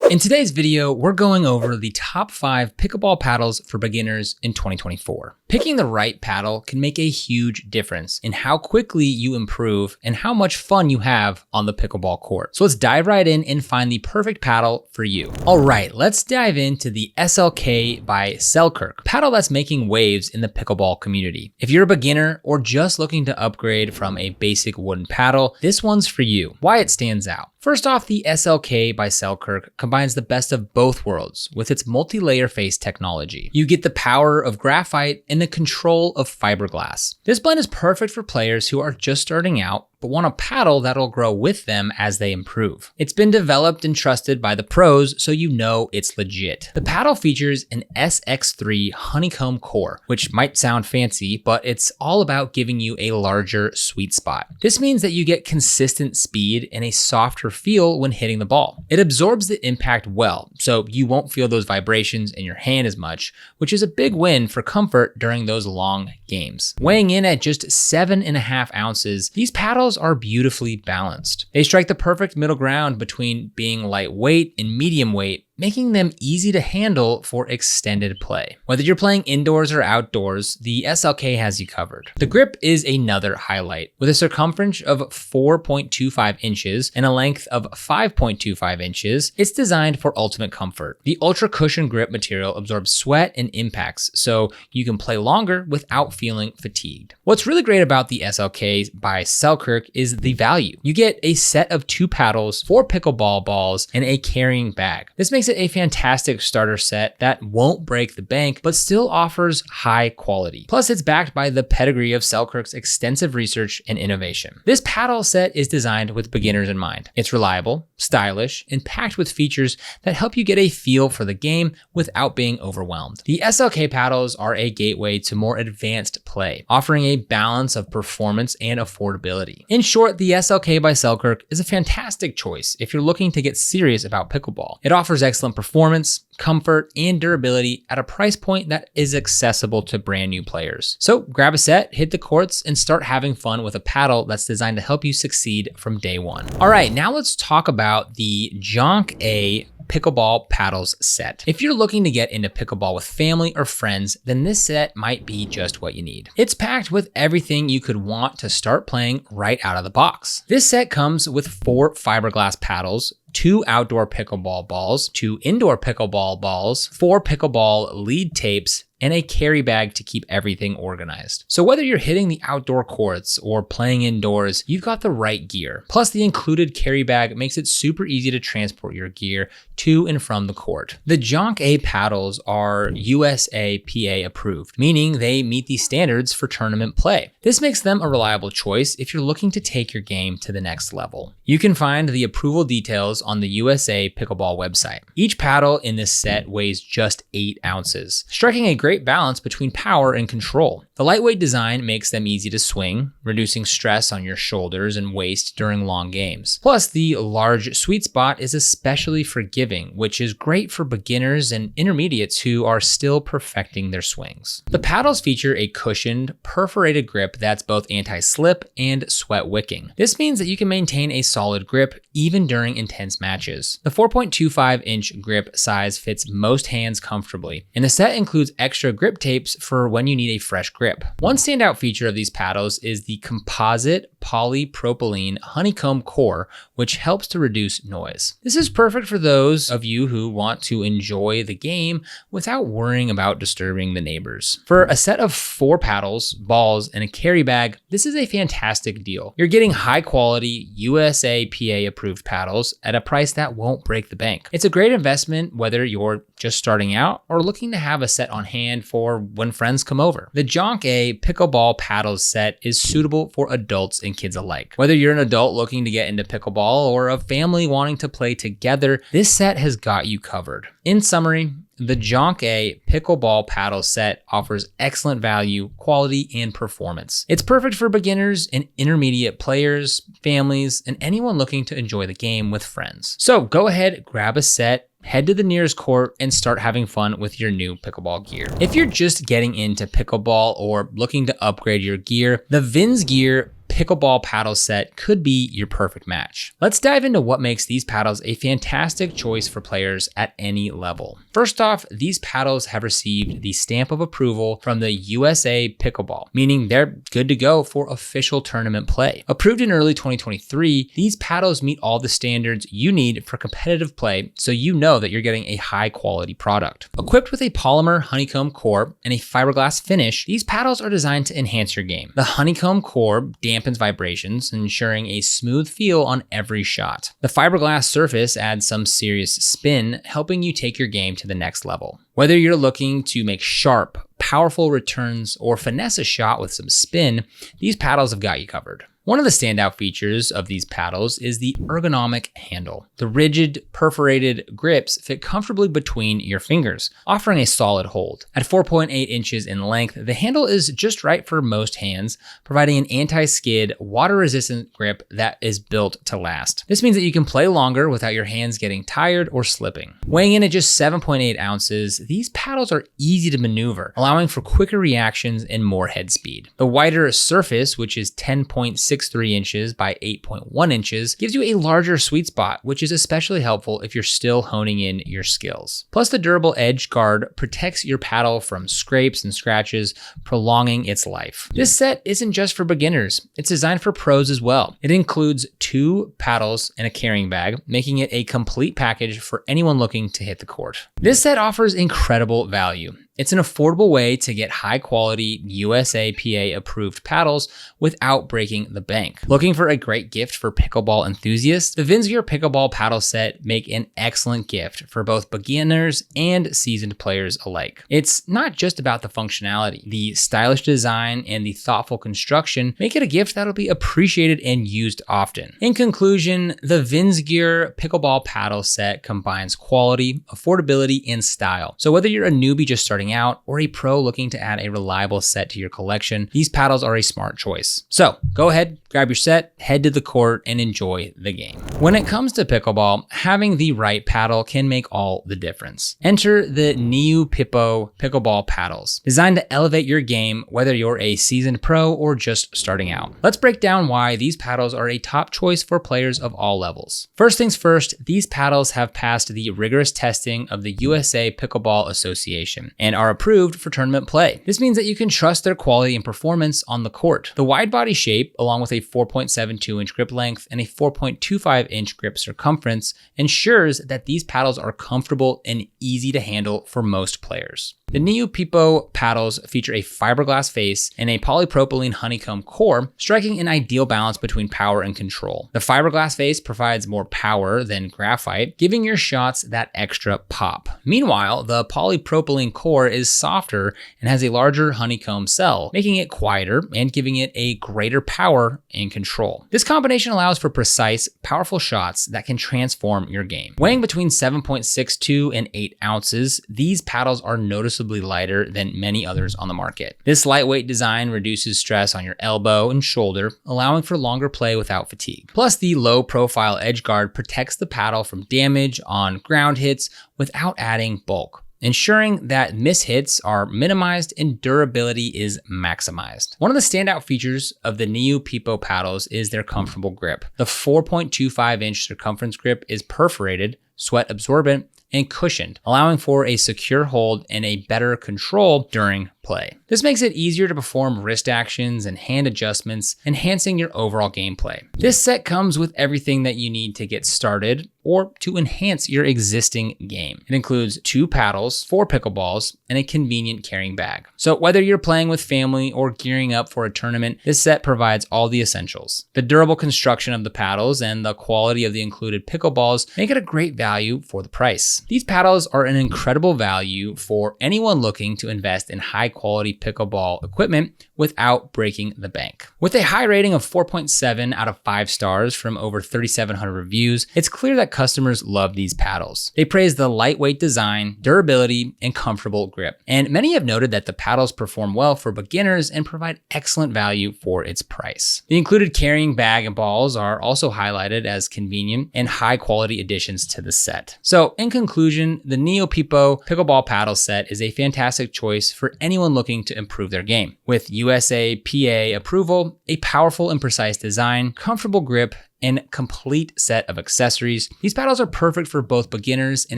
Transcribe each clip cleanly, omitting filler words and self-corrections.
In today's video, we're going over the top 5 pickleball paddles for beginners in 2024. Picking the right paddle can make a huge difference in how quickly you improve and how much fun you have on the pickleball court. So let's dive right in and find the perfect paddle for you. All right, let's dive into the SLK by Selkirk, paddle that's making waves in the pickleball community. If you're a beginner or just looking to upgrade from a basic wooden paddle, this one's for you. Why it stands out. First off, the SLK by Selkirk combines the best of both worlds with its multi-layer face technology. You get the power of graphite and the control of fiberglass. This blend is perfect for players who are just starting out but want a paddle that'll grow with them as they improve. It's been developed and trusted by the pros, so you know it's legit. The paddle features an SX3 honeycomb core, which might sound fancy, but it's all about giving you a larger sweet spot. This means that you get consistent speed and a softer feel when hitting the ball. It absorbs the impact well, so you won't feel those vibrations in your hand as much, which is a big win for comfort during those long games. Weighing in at just 7.5 ounces, these paddles are beautifully balanced. They strike the perfect middle ground between being lightweight and medium weight, making them easy to handle for extended play. Whether you're playing indoors or outdoors, the SLK has you covered. The grip is another highlight. With a circumference of 4.25 inches and a length of 5.25 inches, it's designed for ultimate comfort. The ultra cushion grip material absorbs sweat and impacts, so you can play longer without feeling fatigued. What's really great about the SLK by Selkirk is the value. You get a set of 2 paddles, 4 pickleball balls, and a carrying bag. This makes it a fantastic starter set that won't break the bank, but still offers high quality. Plus, it's backed by the pedigree of Selkirk's extensive research and innovation. This paddle set is designed with beginners in mind. It's reliable, stylish, and packed with features that help you get a feel for the game without being overwhelmed. The SLK paddles are a gateway to more advanced play, offering a balance of performance and affordability. In short, the SLK by Selkirk is a fantastic choice if you're looking to get serious about pickleball. It offers excellent performance, comfort, and durability at a price point that is accessible to brand new players. So grab a set, hit the courts, and start having fun with a paddle that's designed to help you succeed from day one. All right, now let's talk about the JoncAye Pickleball-Paddles-Set. If you're looking to get into pickleball with family or friends, then this set might be just what you need. It's packed with everything you could want to start playing right out of the box. This set comes with 4 fiberglass paddles, 2 outdoor pickleball balls, 2 indoor pickleball balls, 4 pickleball lead tapes, and a carry bag to keep everything organized. So whether you're hitting the outdoor courts or playing indoors, you've got the right gear. Plus, the included carry bag makes it super easy to transport your gear to and from the court. The JoncAye paddles are USAPA approved, meaning they meet the standards for tournament play. This makes them a reliable choice if you're looking to take your game to the next level. You can find the approval details on the USA Pickleball website. Each paddle in this set weighs just 8 ounces, striking a great balance between power and control. The lightweight design makes them easy to swing, reducing stress on your shoulders and waist during long games. Plus, the large sweet spot is especially forgiving, which is great for beginners and intermediates who are still perfecting their swings. The paddles feature a cushioned, perforated grip that's both anti-slip and sweat wicking. This means that you can maintain a solid grip even during intense matches. The 4.25-inch grip size fits most hands comfortably, and the set includes extra grip tapes for when you need a fresh grip. One standout feature of these paddles is the composite polypropylene honeycomb core, which helps to reduce noise. This is perfect for those of you who want to enjoy the game without worrying about disturbing the neighbors. For a set of 4 paddles, balls, and a carry bag, this is a fantastic deal. You're getting high quality USAPA approved paddles at a price that won't break the bank. It's a great investment whether you're just starting out or looking to have a set on hand for when friends come over. The JoncAye Pickleball-Paddles-Set is suitable for adults and kids alike. Whether you're an adult looking to get into pickleball or a family wanting to play together, this set has got you covered. In summary, the JoncAye Pickleball-Paddles-Set offers excellent value, quality, and performance. It's perfect for beginners and intermediate players, families, and anyone looking to enjoy the game with friends. So go ahead, grab a set, head to the nearest court, and start having fun with your new pickleball gear. If you're just getting into pickleball or looking to upgrade your gear, the VINSGUIR Pickleball Paddles Set could be your perfect match. Let's dive into what makes these paddles a fantastic choice for players at any level. First off, these paddles have received the stamp of approval from the USA Pickleball, meaning they're good to go for official tournament play. Approved in early 2023, these paddles meet all the standards you need for competitive play, so you know that you're getting a high quality product. Equipped with a polymer honeycomb core and a fiberglass finish, these paddles are designed to enhance your game. The honeycomb core dampens vibrations, ensuring a smooth feel on every shot. The fiberglass surface adds some serious spin, helping you take your game to the next level. Whether you're looking to make sharp, powerful returns or finesse a shot with some spin, these paddles have got you covered. One of the standout features of these paddles is the ergonomic handle. The rigid, perforated grips fit comfortably between your fingers, offering a solid hold. At 4.8 inches in length, the handle is just right for most hands, providing an anti-skid, water-resistant grip that is built to last. This means that you can play longer without your hands getting tired or slipping. Weighing in at just 7.8 ounces, these paddles are easy to maneuver, allowing for quicker reactions and more head speed. The wider surface, which is 10.63 inches by 8.1 inches, gives you a larger sweet spot, which is especially helpful if you're still honing in your skills. Plus, the durable edge guard protects your paddle from scrapes and scratches, prolonging its life. This set isn't just for beginners, it's designed for pros as well. It includes 2 paddles and a carrying bag, making it a complete package for anyone looking to hit the court. This set offers incredible value. It's an affordable way to get high quality USAPA approved paddles without breaking the bank. Looking for a great gift for pickleball enthusiasts? The VINSGUIR Pickleball Paddle Set make an excellent gift for both beginners and seasoned players alike. It's not just about the functionality. The stylish design and the thoughtful construction make it a gift that'll be appreciated and used often. In conclusion, the VINSGUIR Pickleball Paddle Set combines quality, affordability, and style. So whether you're a newbie just starting out or a pro looking to add a reliable set to your collection, these paddles are a smart choice. So go ahead, grab your set, head to the court, and enjoy the game. When it comes to pickleball, having the right paddle can make all the difference. Enter the Niupipo pickleball paddles, designed to elevate your game whether you're a seasoned pro or just starting out. Let's break down why these paddles are a top choice for players of all levels. First things first, these paddles have passed the rigorous testing of the USA Pickleball Association and are approved for tournament play. This means that you can trust their quality and performance on the court. The wide body shape, along with a 4.72 inch grip length and a 4.25 inch grip circumference, ensures that these paddles are comfortable and easy to handle for most players. The Niupipo paddles feature a fiberglass face and a polypropylene honeycomb core, striking an ideal balance between power and control. The fiberglass face provides more power than graphite, giving your shots that extra pop. Meanwhile, the polypropylene core is softer and has a larger honeycomb cell, making it quieter and giving it a greater power and control. This combination allows for precise, powerful shots that can transform your game. Weighing between 7.62 and 8 ounces, these paddles are noticeably lighter than many others on the market. This lightweight design reduces stress on your elbow and shoulder, allowing for longer play without fatigue. Plus, the low profile edge guard protects the paddle from damage on ground hits without adding bulk, ensuring that mishits are minimized and durability is maximized. One of the standout features of the Niupipo paddles is their comfortable grip. The 4.25 inch circumference grip is perforated, sweat absorbent, and cushioned, allowing for a secure hold and a better control during play. This makes it easier to perform wrist actions and hand adjustments, enhancing your overall gameplay. This set comes with everything that you need to get started or to enhance your existing game. It includes 2 paddles, 4 pickleballs, and a convenient carrying bag. So whether you're playing with family or gearing up for a tournament, this set provides all the essentials. The durable construction of the paddles and the quality of the included pickleballs make it a great value for the price. These paddles are an incredible value for anyone looking to invest in high quality pickleball equipment without breaking the bank. With a high rating of 4.7 out of 5 stars from over 3,700 reviews, it's clear that customers love these paddles. They praise the lightweight design, durability, and comfortable grip. And many have noted that the paddles perform well for beginners and provide excellent value for its price. The included carrying bag and balls are also highlighted as convenient and high quality additions to the set. So in conclusion, the Niupipo Pickleball Paddle Set is a fantastic choice for anyone anyone looking to improve their game. With USAPA approval, a powerful and precise design, comfortable grip, and complete set of accessories, these paddles are perfect for both beginners and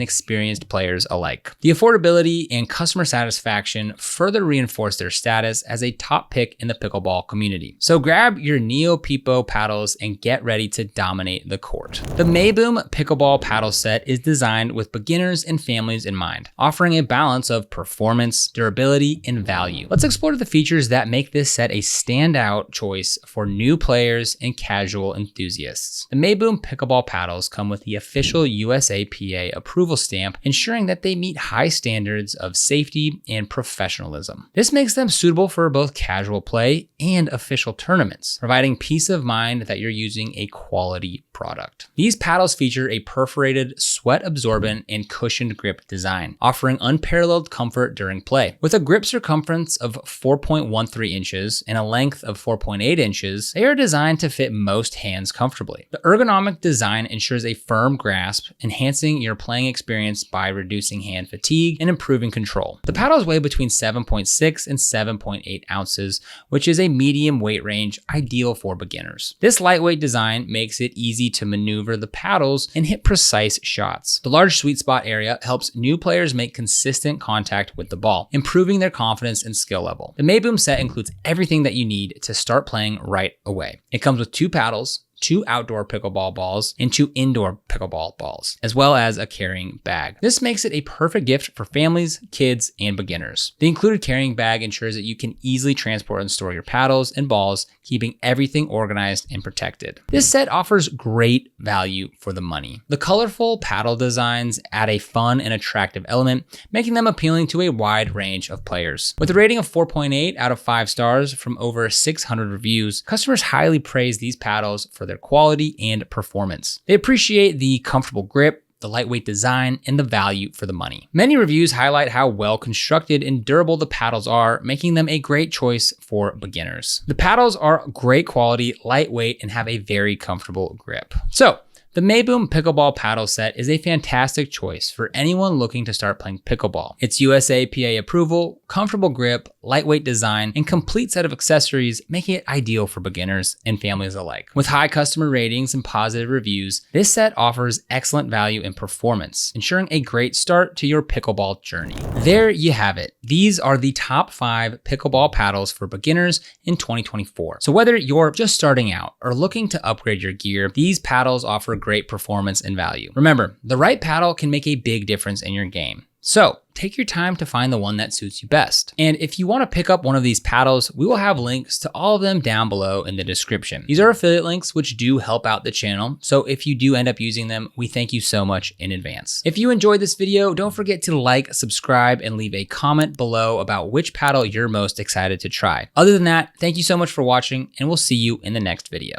experienced players alike. The affordability and customer satisfaction further reinforce their status as a top pick in the pickleball community. So grab your Niupipo paddles and get ready to dominate the court. The Mayboom Pickleball-Paddles-Set is designed with beginners and families in mind, offering a balance of performance, durability, and value. Let's explore the features that make this set a standout choice for new players and casual enthusiasts. The Mayboom pickleball paddles come with the official USAPA approval stamp, ensuring that they meet high standards of safety and professionalism. This makes them suitable for both casual play and official tournaments, providing peace of mind that you're using a quality product. These paddles feature a perforated, sweat-absorbent, and cushioned grip design, offering unparalleled comfort during play. With a grip circumference of 4.13 inches and a length of 4.8 inches, they are designed to fit most hands comfortably. The ergonomic design ensures a firm grasp, enhancing your playing experience by reducing hand fatigue and improving control. The paddles weigh between 7.6 and 7.8 ounces, which is a medium weight range ideal for beginners. This lightweight design makes it easy to maneuver the paddles and hit precise shots. The large sweet spot area helps new players make consistent contact with the ball, improving their confidence and skill level. The Mayboom set includes everything that you need to start playing right away. It comes with 2 paddles, 2 outdoor pickleball balls, and 2 indoor pickleball balls, as well as a carrying bag. This makes it a perfect gift for families, kids, and beginners. The included carrying bag ensures that you can easily transport and store your paddles and balls, keeping everything organized and protected. This set offers great value for the money. The colorful paddle designs add a fun and attractive element, making them appealing to a wide range of players. With a rating of 4.8 out of 5 stars from over 600 reviews, customers highly praise these paddles for their quality and performance. They appreciate the comfortable grip, the lightweight design, and the value for the money. Many reviews highlight how well constructed and durable the paddles are, making them a great choice for beginners. The paddles are great quality, lightweight, and have a very comfortable grip. So, the Mayboom Pickleball Paddle Set is a fantastic choice for anyone looking to start playing pickleball. Its USAPA approval, comfortable grip, lightweight design, and complete set of accessories make it ideal for beginners and families alike. With high customer ratings and positive reviews, this set offers excellent value and performance, ensuring a great start to your pickleball journey. There you have it. These are the top 5 pickleball paddles for beginners in 2024. So whether you're just starting out or looking to upgrade your gear, these paddles offer great performance and value. Remember, the right paddle can make a big difference in your game. So take your time to find the one that suits you best. And if you want to pick up one of these paddles, we will have links to all of them down below in the description. These are affiliate links which do help out the channel. So if you do end up using them, we thank you so much in advance. If you enjoyed this video, don't forget to like, subscribe, and leave a comment below about which paddle you're most excited to try. Other than that, thank you so much for watching, and we'll see you in the next video.